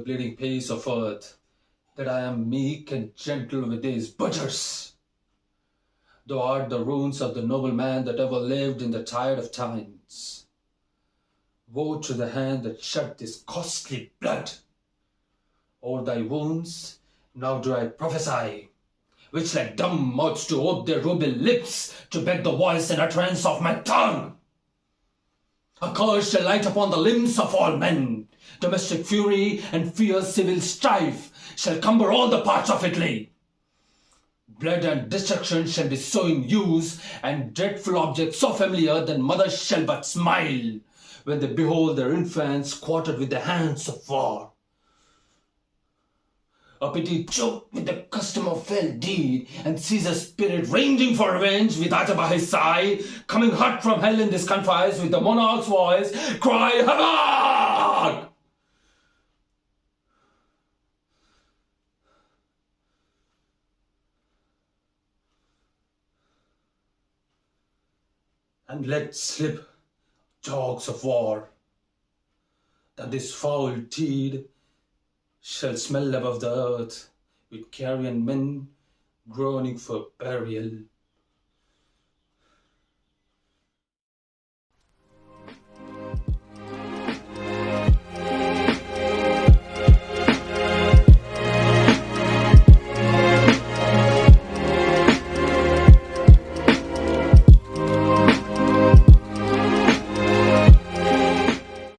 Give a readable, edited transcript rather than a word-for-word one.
bleeding pace of earth, that I am meek and gentle with these butchers. Thou art the ruins of the noble man that ever lived in the tide of times. Woe to the hand that shed this costly blood. O'er thy wounds now do I prophesy, which like dumb mouths to ope their ruby lips to beg the voice and utterance of my tongue. A curse shall light upon the limbs of all men. Domestic fury and fierce civil strife shall cumber all the parts of Italy. Blood and destruction shall be so in use, and dreadful objects so familiar that mothers shall but smile when they behold their infants quartered with the hands of war. A pity choked with the custom of fell deed, and sees a spirit ranging for revenge with Aja by his side, coming hot from hell in this confines with the monarch's voice, cry havoc! And let slip dogs of war, that this foul deed shall smell above the earth with carrion men groaning for burial.